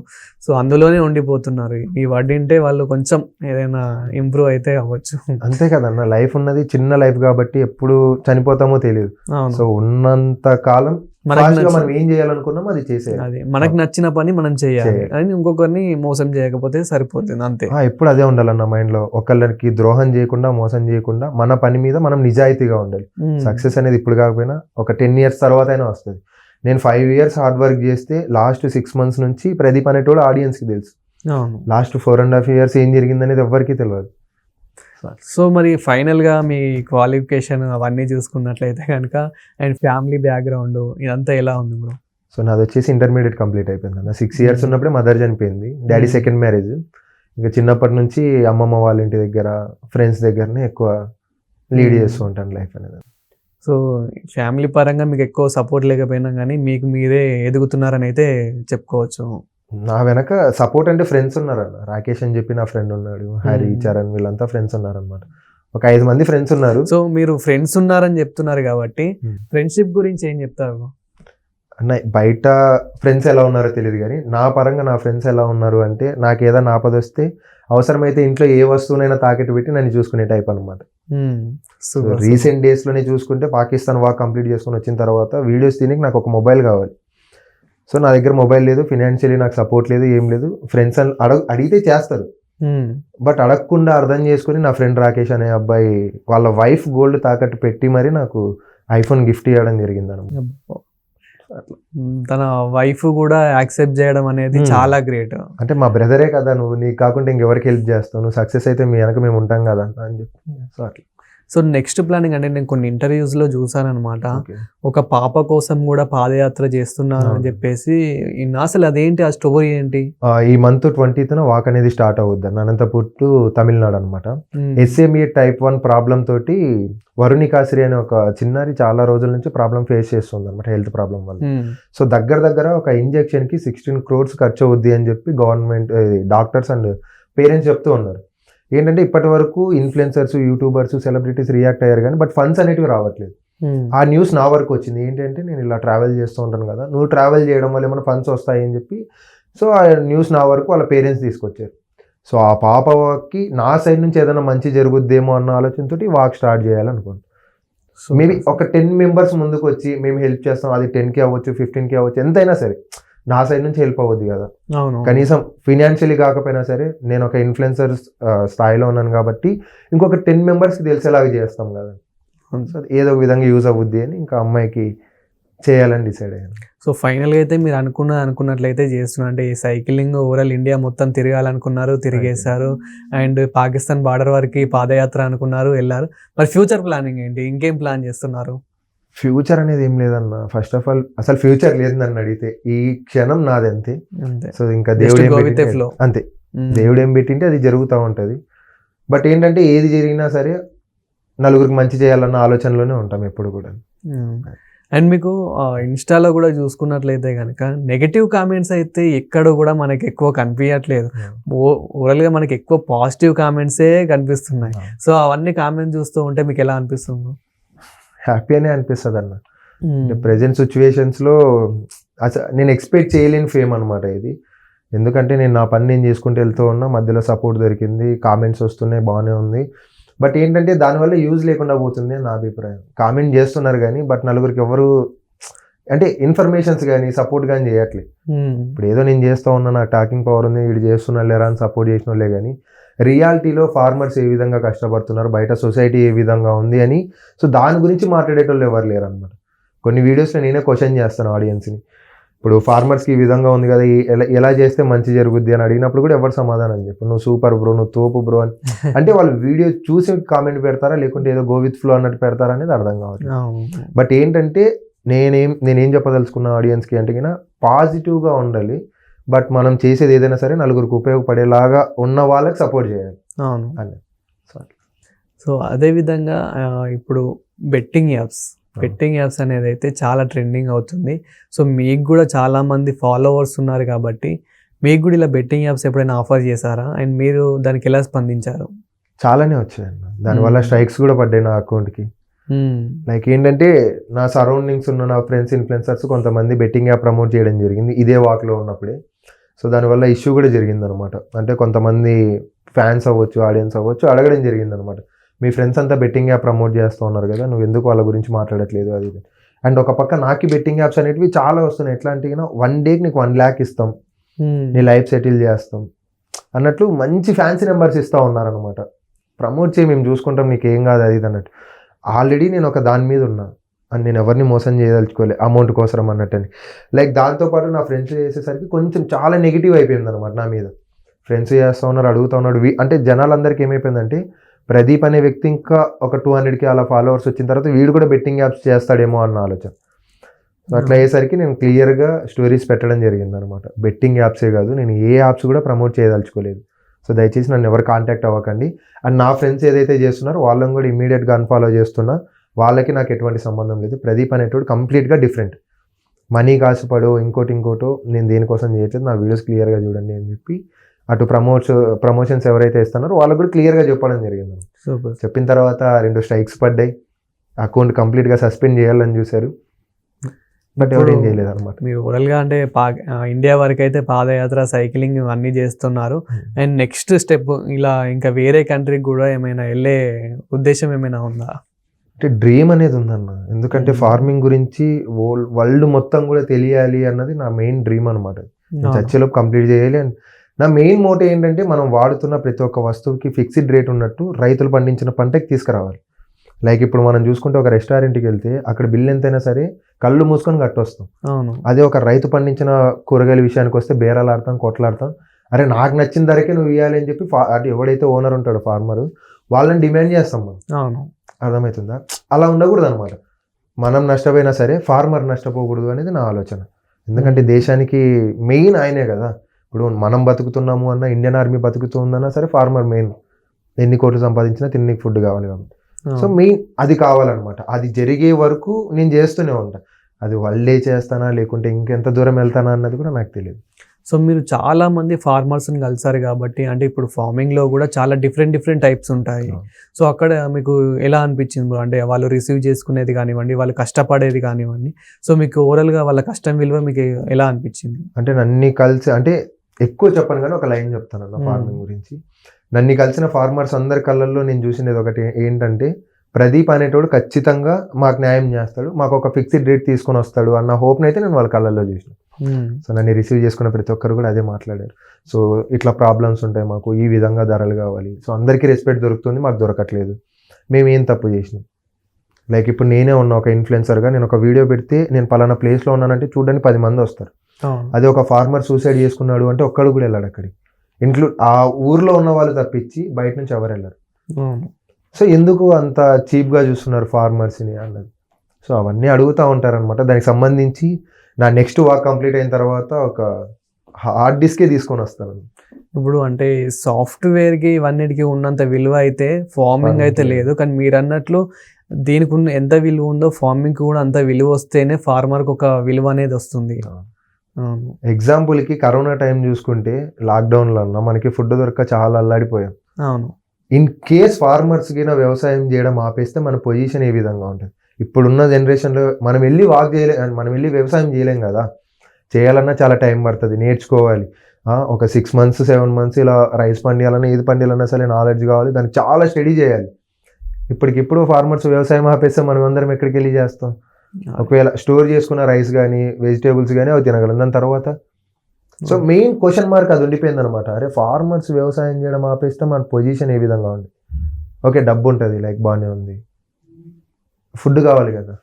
సో అందులోనే ఉండిపోతున్నారు. ఈ వర్డ్ వింటే వాళ్ళు కొంచెం ఏదైనా ఇంప్రూవ్ అయితే అవ్వచ్చు. అంతే కదన్న, లైఫ్ ఉన్నది చిన్న లైఫ్ కాబట్టి ఎప్పుడు చనిపోతామో తెలియదు. సో ఉన్నంత కాలం మనం ఏం చేయాలనుకున్నామో అది చేసేయాలి. మనకు నచ్చిన పని మనం చేయాలి, అని ఇంకొకరిని మోసం చేయకపోతే సరిపోతుంది, అంతే. ఎప్పుడు అదే ఉండాలన్న మైండ్ లో. ఒకళ్ళకి ద్రోహం చేయకుండా, మోసం చేయకుండా మన పని మీద మనం నిజాయితీగా ఉండాలి. సక్సెస్ అనేది ఇప్పుడు కాకపోయినా ఒక 10 years తర్వాత అయినా వస్తుంది. నేను 5 years హార్డ్ వర్క్ చేస్తే లాస్ట్ 6 months నుంచి ప్రదీప్ అనేటోడు ఆడియన్స్ కి తెలుసు. లాస్ట్ 4.5 years ఏం జరిగింది అనేది ఎవరికి తెలియదు. సో మరి ఫైనల్గా మీ క్వాలిఫికేషన్ అవన్నీ చూసుకున్నట్లయితే కనుక అండ్ ఫ్యామిలీ బ్యాక్గ్రౌండ్ ఇదంతా ఎలా ఉంది బ్రో? సో నాది వచ్చేసి ఇంటర్మీడియట్ కంప్లీట్ అయిపోయింది అన్న. 6 years ఉన్నప్పుడే మదర్ చనిపోయింది. Daddy second marriage. ఇంకా చిన్నప్పటి నుంచి అమ్మమ్మ వాళ్ళ ఇంటి దగ్గర, ఫ్రెండ్స్ దగ్గరనే ఎక్కువ లీడ్ చేస్తూ ఉంటాను లైఫ్ అనేది. సో ఫ్యామిలీ పరంగా మీకు ఎక్కువ సపోర్ట్ లేకపోయినా కానీ మీకు మీరే ఎదుగుతున్నారని అయితే చెప్పుకోవచ్చు. నా వెనక సపోర్ట్ అంటే ఫ్రెండ్స్ ఉన్నారన్న. రాకేష్ అని చెప్పి నా ఫ్రెండ్ ఉన్నాడు, హరి, చరణ్, వీళ్ళంతా ఫ్రెండ్స్ ఉన్నారనమాట. ఒక 5 మంది ఫ్రెండ్స్ ఉన్నారు. సో మీరు ఫ్రెండ్స్ ఉన్నారని చెప్తున్నారు కాబట్టి ఫ్రెండ్షిప్ గురించి ఏం చెప్తారు అన్న? బయట ఫ్రెండ్స్ ఎలా ఉన్నారో తెలియదు కానీ నా పరంగా నా ఫ్రెండ్స్ ఎలా ఉన్నారు అంటే, నాకు ఏదైనా ఆపద వస్తే అవసరమైతే ఇంట్లో ఏ వస్తువునైనా తాకెట్టు పెట్టి నన్ను చూసుకునే టైప్ అనమాట. రీసెంట్ డేస్ లోనే చూసుకుంటే పాకిస్తాన్ వాక్ కంప్లీట్ చేసుకుని వచ్చిన తర్వాత వీడియోస్ తినకి నాకు ఒక మొబైల్ కావాలి. సో నా దగ్గర మొబైల్ లేదు, ఫినాన్షియలీ నాకు సపోర్ట్ లేదు, ఏం లేదు. ఫ్రెండ్స్ అడిగితే చేస్తారు, బట్ అడగకుండా అర్థం చేసుకుని నా ఫ్రెండ్ రాకేష్ అనే అబ్బాయి వాళ్ళ వైఫ్ గోల్డ్ తాకట్టు పెట్టి మరి నాకు ఐఫోన్ గిఫ్ట్ ఇవ్వడం జరిగింది అనమాట. అట్లా. తన వైఫ్ కూడా యాక్సెప్ట్ చేయడం అనేది చాలా గ్రేట్. అంటే మా బ్రదరే కదా నువ్వు, నీకు కాకుండా ఇంకెవరికి హెల్ప్ చేస్తావు, నువ్వు సక్సెస్ అయితే మీ వెనక మేము ఉంటాం కదా అని చెప్పి. సో అట్లా. సో నెక్స్ట్ ప్లానింగ్ అంటే నేను కొన్ని ఇంటర్వ్యూస్ లో చూసాను అనమాట, ఓకే. ఒక పాప కోసం కూడా పాదయాత్ర చేస్తున్నారు అని చెప్పేసి. అసలు అదేంటి, ఆ స్టోరీ ఏంటి? ఈ మంత్ 20th వాక్ అనేది స్టార్ట్ అవుద్ది అన్న, అనంతపూర్ టు తమిళనాడు అనమాట. SMA type 1 ప్రాబ్లం తోటి వరుణికాశ్రీ అనే ఒక చిన్నారి చాలా రోజుల నుంచి ప్రాబ్లం ఫేస్ చేస్తుంది అనమాట, హెల్త్ ప్రాబ్లం వల్ల. సో దగ్గర ఒక ఇంజెక్షన్ కి 16 crores ఖర్చు అవుద్ది అని చెప్పి గవర్నమెంట్, డాక్టర్స్ అండ్ పేరెంట్స్ చెప్తూ ఉన్నారు. ఏంటంటే ఇప్పటి వరకు ఇన్ఫ్లుయెన్సర్స్, యూట్యూబర్స్, సెలబ్రిటీస్ రియాక్ట్ అయ్యారు కానీ బట్ ఫండ్స్ అనేటివి రావట్లేదు. ఆ న్యూస్ నా వరకు వచ్చింది. ఏంటంటే నేను ఇలా ట్రావెల్ చేస్తూ ఉంటాను కదా, నువ్వు ట్రావెల్ చేయడం వల్ల ఏమైనా ఫండ్స్ వస్తాయి అని చెప్పి. సో ఆ న్యూస్ నా వరకు వాళ్ళ పేరెంట్స్ తీసుకొచ్చారు. సో ఆ పాపకి నా సైడ్ నుంచి ఏదైనా మంచి జరుగుద్దేమో అన్న ఆలోచనతో వాక్ స్టార్ట్ చేయాలనుకోండి. మేబీ ఒక 10 members ముందుకు వచ్చి మేము హెల్ప్ చేస్తాం, అది 10K అవ్వచ్చు, 15K అవ్వచ్చు, ఎంతైనా సరే నా సైడ్ నుంచి హెల్ప్ అవ్వద్ది కదా. కనీసం ఫినాన్షియలీ కాకపోయినా సరే నేను ఒక ఇన్ఫ్లుయెన్సర్ స్థాయిలో ఉన్నాను కాబట్టి ఇంకొక 10 members-కి తెలిసేలాగా చేస్తాం కదా. సో ఏదో ఒక విధంగా యూజ్ అవుద్ది అని ఇంకా అమ్మాయికి చేయాలని డిసైడ్ అయ్యాను. సో ఫైనల్గా అయితే మీరు అనుకున్నట్లయితే చేస్తున్నారు, అంటే ఈ సైక్లింగ్ ఓవరాల్ ఇండియా మొత్తం తిరగాలనుకున్నారు, తిరిగేశారు. అండ్ పాకిస్తాన్ బార్డర్ వరకు పాదయాత్ర అనుకున్నారు, వెళ్ళారు. మరి ఫ్యూచర్ ప్లానింగ్ ఏంటి, ఇంకేం ప్లాన్ చేస్తున్నారు? ఫ్యూచర్ అనేది ఏం లేదన్న. ఫస్ట్ ఆఫ్ ఆల్ అసలు ఫ్యూచర్ లేదు నన్ను అడిగితే, ఈ క్షణం నాది అంతే. సో ఇంకా దేవుడు అంతే, దేవుడు ఏం పెట్టింటే అది జరుగుతూ ఉంటుంది. బట్ ఏంటంటే ఏది జరిగినా సరే నలుగురికి మంచి చేయాలన్న ఆలోచనలోనే ఉంటాం ఎప్పుడు కూడా. అండ్ మీకు ఇన్స్టాలో కూడా చూసుకున్నట్లయితే కనుక నెగటివ్ కామెంట్స్ అయితే ఎక్కడ కూడా మనకి ఎక్కువ కనిపించట్లేదు. ఓవరాల్గా మనకి ఎక్కువ పాజిటివ్ కామెంట్సే కనిపిస్తున్నాయి. సో అవన్నీ కామెంట్స్ చూస్తూ ఉంటే మీకు ఎలా అనిపిస్తుంది? హ్యాపీ అనే అనిపిస్తుంది అన్న. ప్రెజెంట్ సిచ్యువేషన్స్లో అసలు నేను ఎక్స్పెక్ట్ చేయలేని ఫేమ్ అనమాట ఇది. ఎందుకంటే నేను నా పని నేను చేసుకుంటూ వెళ్తూ ఉన్నా, మధ్యలో సపోర్ట్ దొరికింది, కామెంట్స్ వస్తున్నాయి, బాగానే ఉంది. బట్ ఏంటంటే దానివల్ల యూజ్ లేకుండా పోతుంది నా అభిప్రాయం. కామెంట్ చేస్తున్నారు కానీ బట్ నలుగురికి ఎవరు అంటే ఇన్ఫర్మేషన్స్ కానీ సపోర్ట్ కానీ చేయట్లేదు. ఇప్పుడు ఏదో నేను చేస్తూ ఉన్నా, నాకు టాకింగ్ పవర్ ఉంది, వీడు చేస్తున్నా లేరా అని సపోర్ట్ చేసిన వాళ్ళే కానీ రియాలిటీలో ఫార్మర్స్ ఏ విధంగా కష్టపడుతున్నారు, బయట సొసైటీ ఏ విధంగా ఉంది అని సో దాని గురించి మాట్లాడేటోళ్ళు ఎవరు లేరు అనమాట. కొన్ని వీడియోస్లో నేనే క్వశ్చన్ చేస్తాను ఆడియన్స్ని, ఇప్పుడు ఫార్మర్స్కి ఈ విధంగా ఉంది కదా, ఎలా చేస్తే మంచి జరుగుద్ది అని అడిగినప్పుడు కూడా ఎవరు సమాధానం చెప్పు, నువ్వు సూపర్ బ్రో, నువ్వు తోపు బ్రో అని. అంటే వాళ్ళు వీడియో చూసి కామెంట్ పెడతారా లేకుంటే ఏదో గో విత్ ఫ్లో అన్నట్టు పెడతారా అనేది అర్థం కావట్లేదు. బట్ ఏంటంటే నేనేం చెప్పదలుచుకున్న ఆడియన్స్కి అంటే కన్నా పాజిటివ్గా ఉండాలి. బట్ మనం చేసేది ఏదైనా సరే నలుగురికి ఉపయోగపడేలాగా ఉన్న వాళ్ళకి సపోర్ట్ చేయాలి. అవును అని. సో అదేవిధంగా ఇప్పుడు బెట్టింగ్ యాప్స్ అనేది అయితే చాలా ట్రెండింగ్ అవుతుంది. సో మీకు కూడా చాలా మంది ఫాలోవర్స్ ఉన్నారు కాబట్టి మీకు కూడా ఇలా బెట్టింగ్ యాప్స్ ఎప్పుడైనా ఆఫర్ చేశారా? అండ్ మీరు దానికి ఎలా స్పందించారు? చాలానే వచ్చాయన్న, దానివల్ల స్ట్రైక్స్ కూడా పడ్డాయి నా అకౌంట్కి. లైక్ ఏంటంటే నా సరౌండింగ్స్ ఉన్న నా ఫ్రెండ్స్, ఇన్ఫ్లుయెన్సర్స్ కొంతమంది బెట్టింగ్ యాప్ ప్రమోట్ చేయడం జరిగింది ఇదే వాక్లో ఉన్నప్పుడే. సో దానివల్ల ఇష్యూ కూడా జరిగింది అనమాట. అంటే కొంతమంది ఫ్యాన్స్ అవ్వచ్చు, ఆడియన్స్ అవ్వచ్చు అడగడం జరిగింది అనమాట, మీ ఫ్రెండ్స్ అంతా బెట్టింగ్ యాప్ ప్రమోట్ చేస్తూ ఉన్నారు కదా, నువ్వు ఎందుకు వాళ్ళ గురించి మాట్లాడట్లేదు అది ఇది. అండ్ ఒక పక్క నాకు బెట్టింగ్ యాప్స్ అనేటివి చాలా వస్తున్నాయి. ఎట్లా అంటే 1 day నీకు 1 lakh ఇస్తాం, నీ లైఫ్ సెటిల్ చేస్తాం అన్నట్లు మంచి ఫ్యాన్సీ నెంబర్స్ ఇస్తూ ఉన్నారనమాట. ప్రమోట్ చేయి, మేము చూసుకుంటాం, నీకు ఏం కాదు అది ఇది అన్నట్టు. ఆల్రెడీ నేను ఒక దాని మీద ఉన్నా అండ్ నేను ఎవరిని మోసం చేయదలుచుకోలే అమౌంట్ కోసం అన్నట్టని. లైక్ దాంతోపాటు నా ఫ్రెండ్స్ చేసేసరికి కొంచెం చాలా నెగిటివ్ అయిపోయింది అనమాట నా మీద. ఫ్రెండ్స్ చేస్తూ ఉన్నారు, అడుగుతూ ఉన్నాడు. అంటే జనాలందరికీ ఏమైపోయిందంటే ప్రదీప్ అనే వ్యక్తి ఇంకా ఒక 200K అలా ఫాలోవర్స్ వచ్చిన తర్వాత వీడు కూడా బెట్టింగ్ యాప్స్ చేస్తాడేమో అన్న ఆలోచన. సో అట్లా అయ్యేసరికి నేను క్లియర్గా స్టోరీస్ పెట్టడం జరిగింది అనమాట. బెట్టింగ్ యాప్సే కాదు, నేను ఏ యాప్స్ కూడా ప్రమోట్ చేయదలుచుకోలేదు. సో దయచేసి నన్ను ఎవరు కాంటాక్ట్ అవ్వకండి. అండ్ నా ఫ్రెండ్స్ ఏదైతే చేస్తున్నారో వాళ్ళని కూడా ఇమీడియట్గా అన్ఫాలో చేస్తున్నా. వాళ్ళకి నాకు ఎటువంటి సంబంధం లేదు. ప్రదీప్ అనేటోడు కంప్లీట్గా డిఫరెంట్. మనీ కాసుపడో ఇంకోటో నేను దేనికోసం చేయట్లేదు, నా వీడియోస్ క్లియర్గా చూడండి అని చెప్పి అటు ప్రమోషన్స్ ఎవరైతే ఇస్తున్నారో వాళ్ళకు కూడా క్లియర్గా చెప్పడం జరిగింది. చెప్పిన తర్వాత 2 strikes పడ్డాయి, అకౌంట్ కంప్లీట్గా సస్పెండ్ చేయాలని చూశారు. బట్ ఎవరేం చేయలేదు అనమాట. మీరు ఓవరాల్గా అంటే ఇండియా వరకు అయితే పాదయాత్ర, సైక్లింగ్ ఇవన్నీ చేస్తున్నారు. అండ్ నెక్స్ట్ స్టెప్ ఇలా ఇంకా వేరే కంట్రీకి కూడా ఏమైనా వెళ్ళే ఉద్దేశం ఏమైనా ఉందా? అంటే డ్రీమ్ అనేది ఉందన్న. ఎందుకంటే ఫార్మింగ్ గురించి వరల్డ్ మొత్తం కూడా తెలియాలి అన్నది నా మెయిన్ డ్రీమ్ అనమాట. చర్చలోపు కంప్లీట్ చేయాలి. అండ్ నా మెయిన్ మోటివ్ ఏంటంటే మనం వాడుతున్న ప్రతి ఒక్క వస్తువుకి ఫిక్స్డ్ రేట్ ఉన్నట్టు రైతులు పండించిన పంటకి తీసుకురావాలి. లైక్ ఇప్పుడు మనం చూసుకుంటే ఒక రెస్టారెంట్కి వెళ్తే అక్కడ బిల్ ఎంతైనా సరే కళ్ళు మూసుకొని కట్టొస్తాం. అవును. అదే ఒక రైతు పండించిన కూరగాయల విషయానికి వస్తే బేరాలు ఆడతాం, కొట్లాడతాం. అరే నాకు నచ్చిన ధరకే నువ్వు ఇవ్వాలి అని చెప్పి అంటే ఎవడైతే ఓనర్ ఉంటాడో ఫార్మర్ వాళ్ళని డిమాండ్ చేస్తాం మనం. అవును. అర్థమవుతుందా? అలా ఉండకూడదు అనమాట. మనం నష్టపోయినా సరే ఫార్మర్ నష్టపోకూడదు అనేది నా ఆలోచన. ఎందుకంటే దేశానికి మెయిన్ ఆయనే కదా. ఇప్పుడు మనం బతుకుతున్నాము అన్న, ఇండియన్ ఆర్మీ బతుకుతుందన్నా సరే ఫార్మర్ మెయిన్. ఎన్ని కోట్లు సంపాదించినా తినడానికి ఫుడ్ కావాలి కాబట్టి. సో మెయిన్ అది కావాలన్నమాట. అది జరిగే వరకు నేను చేస్తూనే ఉంటా. అది వల్లే చేస్తానా లేకుంటే ఇంకెంత దూరం వెళ్తానా అన్నది కూడా నాకు తెలియదు. సో మీరు చాలా మంది ఫార్మర్స్ని కలిసారు కాబట్టి, అంటే ఇప్పుడు ఫార్మింగ్లో కూడా చాలా డిఫరెంట్ టైప్స్ ఉంటాయి. సో అక్కడ మీకు ఎలా అనిపించింది బ్రో? అంటే వాళ్ళు రిసీవ్ చేసుకునేది కానివ్వండి, వాళ్ళు కష్టపడేది కానివ్వండి, సో మీకు ఓవరాల్గా వాళ్ళ కష్టం విలువ మీకు ఎలా అనిపించింది? అంటే నన్ను కలిసి, అంటే ఎక్కువ చెప్పను కానీ ఒక లైన్ చెప్తాను అన్న ఫార్మింగ్ గురించి. నన్ను కలిసిన ఫార్మర్స్ అందరి కళ్ళల్లో నేను చూసినది ఒకటి ఏంటంటే, ప్రదీప్ అనేటోడు ఖచ్చితంగా మాకు న్యాయం చేస్తాడు, మాకు ఒక ఫిక్స్డ్ రేట్ తీసుకొని వస్తాడు అన్న హోప్ని అయితే నేను వాళ్ళ కళ్ళల్లో చూసిన. సో నన్ను రిసీవ్ చేసుకున్న ప్రతి ఒక్కరు కూడా అదే మాట్లాడారు. సో ఇట్లా ప్రాబ్లమ్స్ ఉంటాయి మాకు, ఈ విధంగా ధరలు కావాలి, సో అందరికీ రెస్పెక్ట్ దొరుకుతుంది, మాకు దొరకట్లేదు, మేము ఏం తప్పు చేసినాం. లైక్ ఇప్పుడు నేనే ఉన్నా ఒక ఇన్ఫ్లుయెన్సర్గా, నేను ఒక వీడియో పెడితే నేను పలానా ప్లేస్లో ఉన్నానంటే చూడడానికి 10 మంది వస్తారు. అదే ఒక ఫార్మర్ సూసైడ్ చేసుకున్నాడు అంటే ఒక్కడు కూడా వెళ్ళాడు అక్కడికి, ఆ ఊర్లో ఉన్న వాళ్ళు తప్పించి బయట నుంచి ఎవరు వెళ్ళారు. సో ఎందుకు అంత చీప్గా చూస్తున్నారు ఫార్మర్స్ని అన్నది. సో అవన్నీ అడుగుతూ ఉంటారనమాట. దానికి సంబంధించి నా నెక్స్ట్ వాక్ కంప్లీట్ అయిన తర్వాత ఒక హార్డ్ డిస్కే తీసుకొని వస్తాను. ఇప్పుడు అంటే సాఫ్ట్వేర్కి ఇవన్నిటికీ ఉన్నంత విలువ అయితే ఫార్మింగ్ అయితే లేదు, కానీ మీరు అన్నట్లు దీనికి ఉన్న ఎంత విలువ ఉందో ఫార్మింగ్ కూడా అంత విలువ వస్తేనే ఫార్మర్కి ఒక విలువ అనేది వస్తుంది. ఎగ్జాంపుల్కి కరోనా టైం చూసుకుంటే లాక్డౌన్లో అన్న మనకి ఫుడ్ దొరక్క చాలా అల్లాడిపోయాం. అవును. ఇన్ కేస్ ఫార్మర్స్కి వ్యవసాయం చేయడం ఆపేస్తే మన పొజిషన్ ఏ విధంగా ఉంటుంది? ఇప్పుడున్న జనరేషన్లో మనం వెళ్ళి మనం వెళ్ళి వ్యవసాయం చేయలేం కదా. చేయాలన్నా చాలా టైం పడుతుంది, నేర్చుకోవాలి. ఒక 6 months 7 months ఇలా రైస్ పండియాలన్నా ఏది పండియాలన్నా సరే నాలెడ్జ్ కావాలి, దానికి చాలా స్టడీ చేయాలి. ఇప్పటికిప్పుడు ఫార్మర్స్ వ్యవసాయం ఆపేస్తే మనం అందరం ఎక్కడికి వెళ్ళి చేస్తాం? ఒకవేళ స్టోర్ చేసుకున్న రైస్ కానీ వెజిటేబుల్స్ కానీ అవి తినగలం, దాని తర్వాత. సో మెయిన్ క్వశ్చన్ మార్క్ అది ఉండిపోయింది అనమాట. అరే ఫార్మర్స్ వ్యవసాయం చేయడం ఆపేస్తే మన పొజిషన్ ఏ విధంగా ఉంది? ఓకే డబ్బు ఉంటుంది, లైక్ బాగానే ఉంది, ఫుడ్ కావాలి కదా.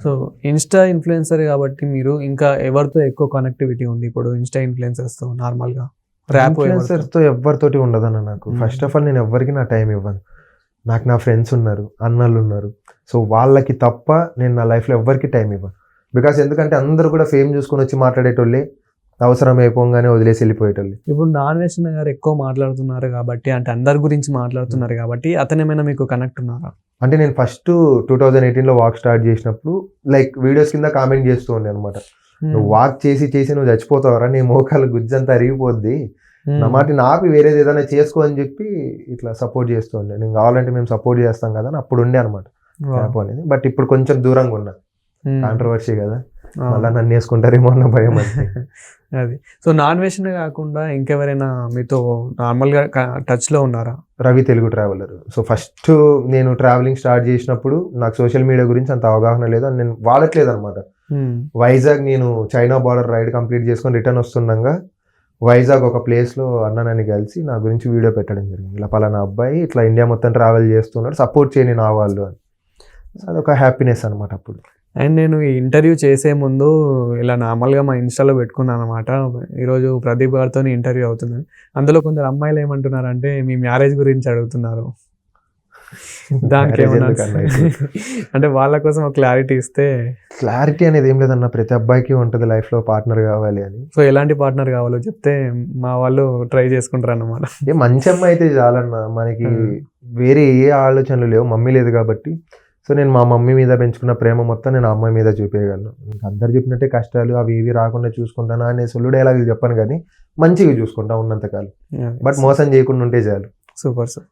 సో ఇన్స్టా ఇన్ఫ్లుయెన్సర్ కాబట్టి మీరు ఇంకా ఎవరితో ఎక్కువ కనెక్టివిటీ ఉంది ఇప్పుడు ఇన్స్టా ఇన్ఫ్లుయెన్సర్స్తో? నార్మల్గా ఇన్ఫ్లుయెన్సర్స్తో ఎవరితోటి ఉండదన్న నాకు. ఫస్ట్ ఆఫ్ ఆల్ నేను ఎవరికి నా టైం ఇవ్వను. నాకు నా ఫ్రెండ్స్ ఉన్నారు, అన్నలు ఉన్నారు, సో వాళ్ళకి తప్ప నేను నా లైఫ్లో ఎవరికి టైం ఇవ్వను. బికాస్ ఎందుకంటే అందరూ కూడా ఫేమ్ చూసుకొని వచ్చి మాట్లాడేటోళ్ళే, అవసరం అయిపోగానే వదిలేసి వెళ్ళిపోయేటోళ్ళు. ఇప్పుడు నాగేశ్వర గారు ఎక్కువ మాట్లాడుతున్నారు కాబట్టి, అంటే అందరి గురించి మాట్లాడుతున్నారు కాబట్టి అతను ఏమైనా మీకు కనెక్ట్ ఉన్నారా? అంటే నేను ఫస్ట్ 2018లో వాక్ స్టార్ట్ చేసినప్పుడు లైక్ వీడియోస్ కింద కామెంట్ చేస్తూ ఉండే అనమాట. నువ్వు వాక్ చేసి నువ్వు చచ్చిపోతావరా, నీ మోకాలు గుజ్జంతా అరిగిపోద్ది, నా మాట నాపి వేరేది ఏదైనా చేసుకో అని చెప్పి ఇట్లా సపోర్ట్ చేస్తూ ఉండే. నేను కావాలంటే మేము సపోర్ట్ చేస్తాం కదా అని అప్పుడు ఉండే అనమాట యాప్ అనేది. బట్ ఇప్పుడు కొంచెం దూరంగా ఉన్నా, కాంట్రవర్సీ కదా, మళ్ళీ నన్ను వేసుకుంటారేమో అన్న భయం అంతే. అది. సో నాన్వేషన్ కాకుండా ఇంకెవరైనా మీతో నార్మల్గా టచ్లో ఉన్నారా? Ravi Telugu traveller. So first నేను ట్రావెలింగ్ స్టార్ట్ చేసినప్పుడు నాకు సోషల్ మీడియా గురించి అంత అవగాహన లేదు, అని నేను వాడట్లేదు అనమాట. వైజాగ్ నేను చైనా బార్డర్ రైడ్ కంప్లీట్ చేసుకొని రిటర్న్ వస్తుండగా వైజాగ్ ఒక ప్లేస్లో అన్నని కలిసి నా గురించి వీడియో పెట్టడం జరిగింది. ఇలా పలానా అబ్బాయి ఇట్లా ఇండియా మొత్తం ట్రావెల్ చేస్తున్నాడు, సపోర్ట్ చేయని నా వాళ్ళు అని. అదొక హ్యాపీనెస్ అనమాట అప్పుడు. అండ్ నేను ఈ ఇంటర్వ్యూ చేసే ముందు ఇలా నార్మల్గా మా ఇన్స్టాలో పెట్టుకున్నాను అనమాట, ఈరోజు ప్రదీప్ గారితో ఇంటర్వ్యూ అవుతుంది. అందులో కొందరు అమ్మాయిలు ఏమంటున్నారంటే మీ మ్యారేజ్ గురించి అడుగుతున్నారు. దానికి ఏమన్నా అంటే వాళ్ళ కోసం ఒక క్లారిటీ ఇస్తే? క్లారిటీ అనేది ఏం లేదన్న, ప్రతి అబ్బాయికి ఉంటుంది లైఫ్లో పార్ట్నర్ కావాలి అని. సో ఎలాంటి పార్ట్నర్ కావాలో చెప్తే మా వాళ్ళు ట్రై చేసుకుంటారు అన్నమాట. ఏ మంచి అమ్మాయి అయితే చాలన్న, మనకి వేరే ఏ ఆలోచనలు లేవు, మమ్మీ లేదు కాబట్టి. సో నేను మా మమ్మీ మీద పెంచుకున్న ప్రేమ మొత్తం నేను ఆ అమ్మాయి మీద చూపించగలను. ఇంకా అందరు చెప్పినట్టే కష్టాలు అవి ఇవి రాకుండా చూసుకుంటానా అనే సొల్లు డైలాగులు చెప్పను, కానీ మంచిగా చూసుకుంటా ఉన్నంతకాలం, బట్ మోసం చేయకుండా ఉంటే చాలు. Super sir.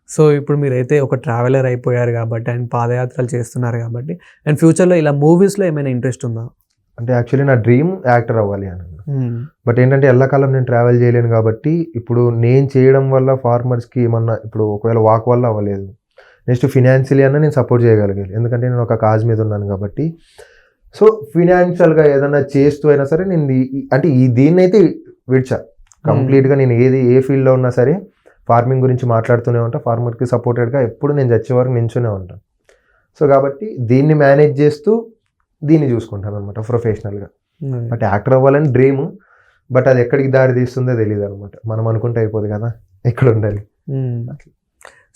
సో ఇప్పుడు మీరైతే ఒక ట్రావెలర్ అయిపోయారు కాబట్టి అండ్ పాదయాత్రలు చేస్తున్నారు కాబట్టి, అండ్ ఫ్యూచర్లో ఇలా మూవీస్లో ఏమైనా ఇంట్రెస్ట్ ఉందా? అంటే యాక్చువల్లీ నా డ్రీమ్ యాక్టర్ అవ్వాలి అని. బట్ ఏంటంటే ఎల్లకాలం నేను ట్రావెల్ చేయలేను కాబట్టి, ఇప్పుడు నేను చేయడం వల్ల ఫార్మర్స్కి ఏమన్నా, ఇప్పుడు ఒకవేళ వాక్ వల్ల అవ్వలేదు, నెక్స్ట్ ఫినాన్షియలీ అన్న నేను సపోర్ట్ చేయగలిగాను, ఎందుకంటే నేను ఒక కాజ్ మీద ఉన్నాను కాబట్టి. సో ఫినాన్షియల్గా ఏదైనా చేస్తూ అయినా సరే నేను అంటే దీన్ని అయితే విడిచా కంప్లీట్గా. నేను ఏ ఫీల్డ్లో ఉన్నా సరే ఫార్మింగ్ గురించి మాట్లాడుతూనే ఉంటాను, ఫార్మర్కి సపోర్టెడ్గా ఎప్పుడు నేను చచ్చే వరకు నించునే ఉంటాను. సో కాబట్టి దీన్ని మేనేజ్ చేస్తూ దీన్ని చూసుకుంటాను అనమాట ప్రొఫెషనల్గా. బట్ యాక్టర్ అవ్వాలని డ్రీమ్, బట్ అది ఎక్కడికి దారి తీస్తుందో తెలియదు అనమాట. మనం అనుకుంటే అయిపోదు కదా, ఎక్కడ ఉండాలి.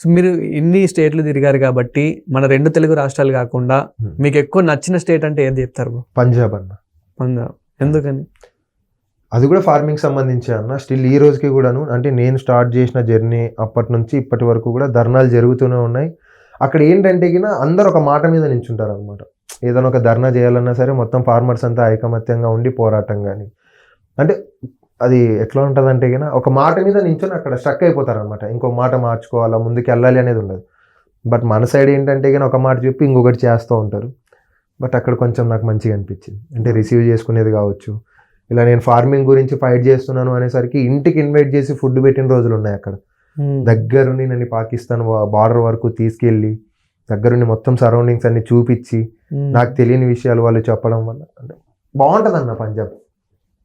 సో మీరు ఇన్ని స్టేట్లు తిరిగారు కాబట్టి మన 2 తెలుగు రాష్ట్రాలు కాకుండా మీకు ఎక్కువ నచ్చిన స్టేట్ అంటే ఏది చెప్తారు bro? పంజాబ్ అన్న. పంజాబ్ ఎందుకని? అది కూడా ఫార్మింగ్ సంబంధించి అన్న. స్టిల్ ఈ రోజుకి కూడాను, అంటే నేను స్టార్ట్ చేసిన జర్నీ అప్పటి నుంచి ఇప్పటి వరకు కూడా ధర్నాలు జరుగుతూనే ఉన్నాయి. అక్కడ ఏంటంటే కినా అందరూ ఒక మాట మీద నించుంటారు అనమాట. ఏదైనా ఒక ధర్నా చేయాలన్నా సరే మొత్తం ఫార్మర్స్ అంతా ఐకమత్యంగా ఉండి పోరాటం కానీ, అంటే అది ఎట్లా ఉంటుంది అంటే కినా ఒక మాట మీద నించుని అక్కడ స్ట్రక్ అయిపోతారు అనమాట. ఇంకో మాట మార్చుకోవాలా, ముందుకు వెళ్ళాలి అనేది ఉండదు. బట్ మన సైడ్ ఏంటంటే కినా ఒక మాట చెప్పి ఇంకొకటి చేస్తూ ఉంటారు. బట్ అక్కడ కొంచెం నాకు మంచిగా అనిపించింది. అంటే రిసీవ్ చేసుకునేది కావచ్చు, ఇలా నేను ఫార్మింగ్ గురించి ఫైట్ చేస్తున్నాను అనేసరికి ఇంటికి ఇన్వైట్ చేసి ఫుడ్ పెట్టిన రోజులు ఉన్నాయి అక్కడ. దగ్గరుండి నన్ను పాకిస్తాన్ బార్డర్ వరకు తీసుకెళ్ళి దగ్గరుండి మొత్తం సరౌండింగ్స్ అన్ని చూపించి నాకు తెలియని విషయాలు వాళ్ళు చెప్పడం వల్ల అంటే బాగుంటుంది అన్న పంజాబ్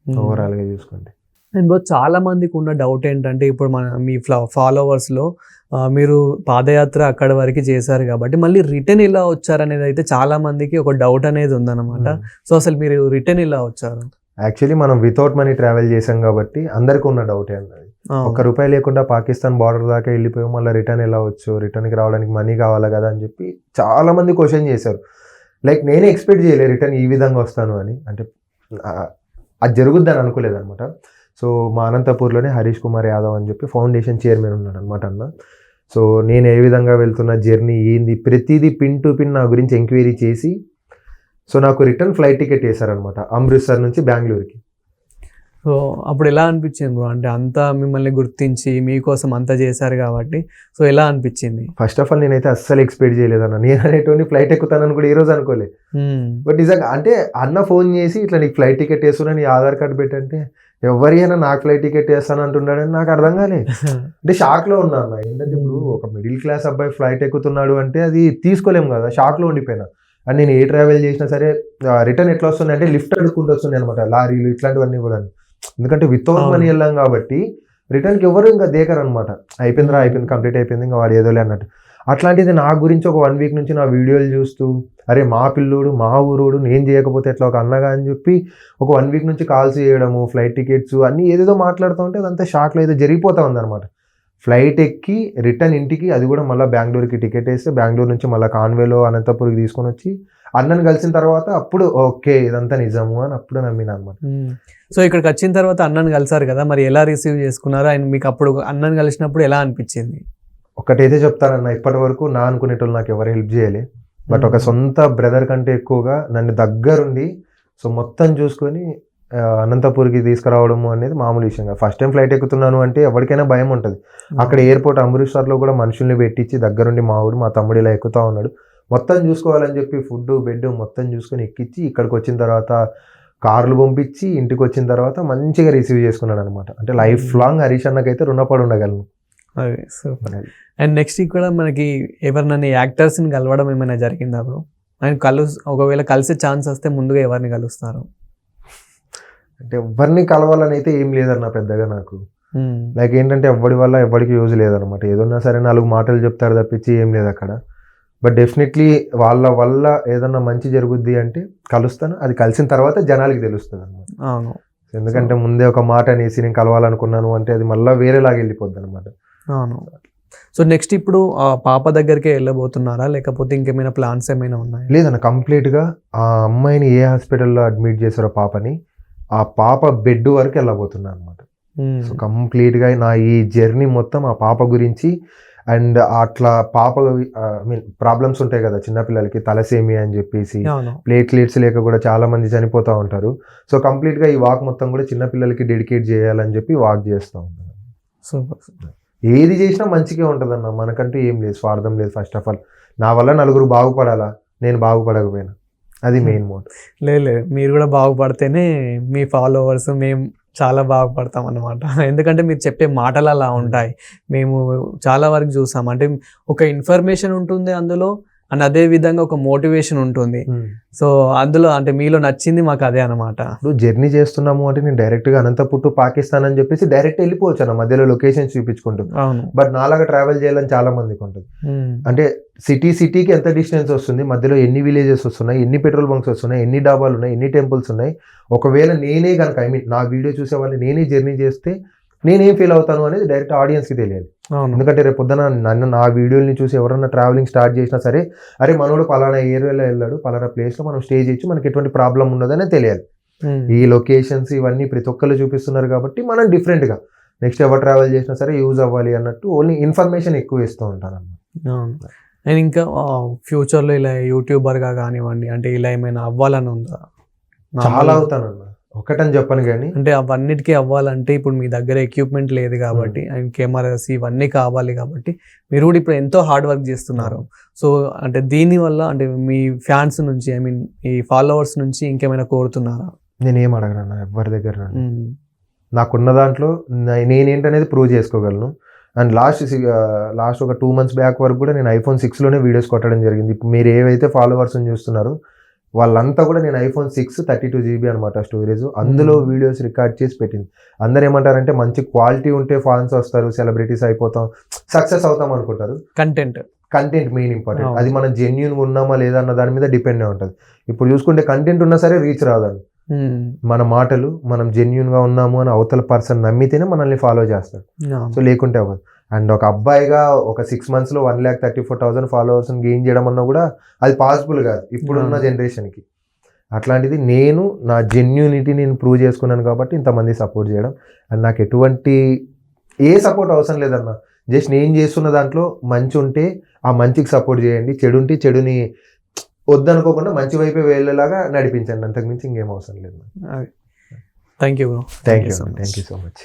ఓవరాల్గా చూసుకుంటే. అండ్ బట్ చాలా మందికి ఉన్న డౌట్ ఏంటంటే ఇప్పుడు మీ ఫాలోవర్స్లో మీరు పాదయాత్ర అక్కడ వరకు చేశారు కాబట్టి మళ్ళీ రిటర్న్ ఇలా వచ్చారనేది అయితే చాలా మందికి ఒక డౌట్ అనేది ఉందన్నమాట. సో అసలు మీరు రిటర్న్ ఇలా వచ్చారు? యాక్చువల్లీ మనం వితౌట్ మనీ ట్రావెల్ చేసాం కాబట్టి అందరికీ ఉన్న డౌటే అన్నది. ₹1 లేకుండా పాకిస్తాన్ బార్డర్ దాకా వెళ్ళిపోయి మళ్ళీ రిటర్న్ ఎలా వచ్చు, రిటర్న్కి రావడానికి మనీ కావాలా కదా అని చెప్పి చాలా మంది క్వశ్చన్ చేశారు. లైక్ నేనే ఎక్స్పెక్ట్ చేయలేదు రిటర్న్ ఈ విధంగా వస్తాను అని. అంటే అది జరుగుద్దని అనుకోలేదు అనమాట. సో మా అనంతపూర్లోనే హరీష్ కుమార్ యాదవ్ అని చెప్పి ఫౌండేషన్ చైర్మన్ ఉన్నాడు అనమాట అన్న. సో నేను ఏ విధంగా వెళ్తున్న జర్నీ ఏంది ప్రతిదీ పిన్ టు పిన్ నా గురించి ఎంక్వైరీ చేసి సో నాకు రిటర్న్ ఫ్లైట్ టికెట్ వేశారనమాట అమృత్సర్ నుంచి బెంగళూరుకి. సో అప్పుడు ఎలా అనిపించింది బ్రో? అంటే అంతా మిమ్మల్ని గుర్తించి మీకోసం అంతా చేశారు కాబట్టి సో ఎలా అనిపించింది? ఫస్ట్ ఆఫ్ ఆల్ నేనైతే అస్సలు ఎక్స్పెక్ట్ చేయలేదన్న. నేను అనేటువంటి ఫ్లైట్ ఎక్కుతానని కూడా ఈ రోజు అనుకోలేదు. బట్ నిజంగా అంటే అన్న ఫోన్ చేసి ఇట్లా నీకు ఫ్లైట్ టికెట్ వేస్తున్నా, నీ ఆధార్ కార్డు పెట్టంటే ఎవరైనా నాకు ఫ్లైట్ టికెట్ వేస్తాను అంటున్నాడని నాకు అర్థం కాలేదు. అంటే షాక్లో ఉన్నా అన్న. ఏంటంటే ఇప్పుడు ఒక మిడిల్ క్లాస్ అబ్బాయి ఫ్లైట్ ఎక్కుతున్నాడు అంటే అది తీసుకోలేము కదా, షాక్లో ఉండిపోయినా. అండ్ నేను ఏ ట్రావెల్ చేసినా సరే రిటర్న్ ఎట్లా వస్తుంది అంటే లిఫ్ట్ అడుక్కుంటూ వస్తుంది అనమాట, లారీలు ఇట్లాంటివన్నీ కూడా. ఎందుకంటే వితౌట్ మనీ వెళ్ళాం కాబట్టి రిటర్న్కి ఎవరు ఇంకా దేకరు అనమాట. అయిపోయింది కంప్లీట్ అయిపోయింది ఇంకా వాడు ఏదోలే అన్నట్టు. అట్లాంటిది నా గురించి ఒక 1 వీక్ నుంచి నా వీడియోలు చూస్తూ అరే మా పిల్లోడు మా ఊరోడు నేను చేయకపోతే ఎట్లా ఒక అన్నగా అని చెప్పి ఒక 1 వీక్ నుంచి కాల్స్ చేయడము, ఫ్లైట్ టికెట్స్ అన్నీ ఏదేదో మాట్లాడుతూ ఉంటే అదంతా షాక్లో ఏదో జరిగిపోతూ ఉందన్నమాట. ఫ్లైట్ ఎక్కి రిటర్న్ ఇంటికి, అది కూడా మళ్ళీ బెంగళూరుకి టికెట్ వేస్తే బెంగళూరు నుంచి మళ్ళీ కాన్వేలో అనంతపూర్కి తీసుకొని వచ్చి అన్నని కలిసిన తర్వాత అప్పుడు ఓకే ఇదంతా నిజము అని అప్పుడు నమ్మినా అనమాట. సో ఇక్కడికి వచ్చిన తర్వాత అన్నని కలిసారు కదా, మరి ఎలా రిసీవ్ చేసుకున్నారు? ఆయన మీకు అప్పుడు అన్నని కలిసినప్పుడు ఎలా అనిపించింది? ఒకటైతే చెప్తానన్న, ఇప్పటి వరకు నా అనుకునేటోళ్ళు నాకు ఎవరు హెల్ప్ చేయలే. బట్ ఒక సొంత బ్రదర్ కంటే ఎక్కువగా నన్ను దగ్గరుండి సో మొత్తం చూసుకొని అనంతపూర్కి తీసుకురావడము అనేది మామూలు విషయం కాదు. ఫస్ట్ టైం ఫ్లైట్ ఎక్కుతున్నాను అంటే ఎవరికైనా భయం ఉంటుంది. అక్కడ ఎయిర్పోర్ట్ అమృత్సర్లో కూడా మనుషుల్ని పెట్టించి దగ్గరుండి మా తమ్ముడు ఇలా ఎక్కుతా ఉన్నాడు, మొత్తం చూసుకోవాలని చెప్పి ఫుడ్ బెడ్ మొత్తం చూసుకొని ఎక్కించి ఇక్కడికి వచ్చిన తర్వాత కార్లు పంపించి ఇంటికి వచ్చిన తర్వాత మంచిగా రిసీవ్ చేసుకున్నాడు అనమాట. అంటే లైఫ్ లాంగ్ హరీష్ అన్నకైతే రుణపడి ఉండగలను. అదే సూపర్. అండ్ నెక్స్ట్ ఇక్కడ మనకి ఎవరినైనా యాక్టర్స్ని కలవడం ఏమైనా జరిగిందా బ్రో? ఆయన ఒకవేళ కలిసే ఛాన్స్ వస్తే ముందుగా ఎవరిని కలుస్తారు? అంటే ఎవరిని కలవాలని అయితే ఏం లేదన్న పెద్దగా నాకు. లైక్ ఏంటంటే ఎవరి వల్ల ఎవరికి యూజ్ లేదనమాట. ఏదన్నా సరే 4 మాటలు చెప్తారు తప్పించి ఏం లేదు అక్కడ. బట్ డెఫినెట్లీ వాళ్ళ వల్ల ఏదన్నా మంచి జరుగుద్ది అంటే కలుస్తాను. అది కలిసిన తర్వాత జనాలకి తెలుస్తుంది అనమాట. అవును. ఎందుకంటే ముందే ఒక మాట అనేసి నేను కలవాలనుకున్నాను అంటే అది మళ్ళీ వేరేలాగా వెళ్ళిపోద్ది అనమాట. అవును. సో నెక్స్ట్ ఇప్పుడు పాప దగ్గరికి వెళ్ళబోతున్నారా, లేకపోతే ఇంకేమైనా ప్లాన్స్ ఏమైనా ఉన్నాయా? లేదన్న, కంప్లీట్గా ఆ అమ్మాయిని ఏ హాస్పిటల్లో అడ్మిట్ చేశారో పాపని, ఆ పాప బెడ్ వరకు వెళ్ళబోతున్నా అనమాట. సో కంప్లీట్గా నా ఈ జర్నీ మొత్తం ఆ పాప గురించి. అండ్ అట్లా పాప ప్రాబ్లమ్స్ ఉంటాయి కదా చిన్నపిల్లలకి, తలసేమియా అని చెప్పేసి, ప్లేట్లెట్స్ లేక కూడా చాలా మంది చనిపోతూ ఉంటారు. సో కంప్లీట్గా ఈ వాక్ మొత్తం కూడా చిన్నపిల్లలకి డెడికేట్ చేయాలని చెప్పి వాక్ చేస్తూ ఉంటాను. సూపర్. ఏది చేసినా మంచిగా ఉంటుందన్న, మనకంటూ ఏం లేదు, స్వార్థం లేదు. ఫస్ట్ ఆఫ్ ఆల్ నా వల్ల నలుగురు బాగుపడాలా, నేను బాగుపడకపోయినా, అది మెయిన్ మోటివ్. లేదు, మీరు కూడా బాగుపడితేనే మీ ఫాలోవర్స్ మేము చాలా బాగుపడతాం అన్నమాట. ఎందుకంటే మీరు చెప్పే మాటలు అలా ఉంటాయి. మేము చాలా వరకు చూసాం. అంటే ఒక ఇన్ఫర్మేషన్ ఉంటుంది అందులో, అండ్ అదే విధంగా ఒక మోటివేషన్ ఉంటుంది. సో అందులో అంటే మీలో నచ్చింది మాకు అదే అనమాట. ఇప్పుడు జర్నీ చేస్తున్నాము అంటే నేను డైరెక్ట్గా అనంతపూర్ టు పాకిస్తాన్ అని చెప్పేసి డైరెక్ట్ వెళ్ళిపోవచ్చు అన్న మధ్యలో లొకేషన్ చూపించుకుంటూ. అవును. బట్ నాలాగా ట్రావెల్ చేయాలని చాలా మందికి ఉంటుంది. అంటే సిటీకి ఎంత డిస్టెన్స్ వస్తుంది, మధ్యలో ఎన్ని విలేజెస్ వస్తున్నాయి, ఎన్ని పెట్రోల్ బంక్స్ వస్తున్నాయి, ఎన్ని డాబాలు ఉన్నాయి, ఎన్ని టెంపుల్స్ ఉన్నాయి. ఒకవేళ నేనే కనుక నా వీడియో చూసే వాళ్ళు నేనే జర్నీ చేస్తే నేనేం ఫీల్ అవుతాను అనేది డైరెక్ట్ ఆడియన్స్కి తెలియాలి. ఎందుకంటే రేపు పొద్దున నన్ను నా వీడియోని చూసి ఎవరన్నా ట్రావెలింగ్ స్టార్ట్ చేసినా సరే, అరే మనోడు పలానా ఏరియాలో వెళ్ళాడు, పలానా ప్లేస్లో మనం స్టే చేయొచ్చు, మనకి ఎటువంటి ప్రాబ్లం ఉండదనే తెలియాలి. ఈ లొకేషన్స్ ఇవన్నీ ప్రతి ఒక్కళ్ళు చూపిస్తున్నారు కాబట్టి మనం డిఫరెంట్గా నెక్స్ట్ ఎవరు ట్రావెల్ చేసినా సరే యూజ్ అవ్వాలి అన్నట్టు ఓన్లీ ఇన్ఫర్మేషన్ ఎక్కువ ఇస్తూ ఉంటాను అన్నమాట. నేను ఇంకా ఫ్యూచర్లో ఇలా యూట్యూబర్గా కానివ్వండి, అంటే ఇలా ఏమైనా అవ్వాలని ఉందా? చాలా అవుతానన్నా, ఒకటని చెప్పను కానీ. అంటే అవన్నిటికీ అవ్వాలంటే ఇప్పుడు మీ దగ్గర ఎక్విప్మెంట్ లేదు కాబట్టి, అండ్ కెమెరాస్ ఇవన్నీ కావాలి కాబట్టి మీరు కూడా ఇప్పుడు ఎంతో హార్డ్ వర్క్ చేస్తున్నారు. సో అంటే దీనివల్ల అంటే మీ ఫ్యాన్స్ నుంచి, ఐ మీన్ ఈ ఫాలోవర్స్ నుంచి ఇంకేమైనా కోరుతున్నారా? నేనేం అడగనన్నా ఎవరి దగ్గర. నాకున్న దాంట్లో నేనేంటనేది ప్రూవ్ చేసుకోగలను. అండ్ లాస్ట్ ఒక 2 months బ్యాక్ వరకు కూడా నేను iPhone 6లోనే వీడియోస్ కొట్టడం జరిగింది. ఇప్పుడు మీరు ఏవైతే ఫాలోవర్స్ని చూస్తున్నారో వాళ్ళంతా కూడా నేను iPhone 6 32GB అనమాట స్టోరేజ్, అందులో వీడియోస్ రికార్డ్ చేసి పెట్టింది. అందరు ఏమంటారంటే మంచి క్వాలిటీ ఉంటే ఫాన్స్ వస్తారు, సెలబ్రిటీస్ అయిపోతాం, సక్సెస్ అవుతాం అనుకుంటారు. Content main important. అది మనం జెన్యూన్గా ఉన్నామా లేదా అన్న దాని మీద డిపెండ్ అయి ఉంటుంది. ఇప్పుడు చూసుకుంటే కంటెంట్ ఉన్నా సరే రీచ్ రాదండి. మన మాటలు మనం జెన్యూన్గా ఉన్నాము అని అవతల పర్సన్ నమ్మితేనే మనల్ని ఫాలో చేస్తాడు. సో లేకుంటే అవ్వదు. అండ్ ఒక అబ్బాయిగా ఒక 6 monthsలో 1,34,000 ఫాలోవర్స్ని గెయిన్ చేయడం అన్నా కూడా అది పాసిబుల్ కాదు ఇప్పుడున్న జనరేషన్కి. అట్లాంటిది నేను నా జెన్యూనిటీ నేను ప్రూవ్ చేసుకున్నాను కాబట్టి ఇంతమంది సపోర్ట్ చేయడం. అండ్ నాకు ఎటువంటి సపోర్ట్ అవసరం లేదన్న. జస్ట్ నేను చేస్తున్న దాంట్లో మంచి ఉంటే ఆ మంచికి సపోర్ట్ చేయండి, చెడు ఉంటే చెడుని వద్దనుకోకుండా మంచి వైపే వెళ్ళేలాగా నడిపించండి, అంతకుమించి ఇంకేం అవసరం లేదు. Thank you thank you so much.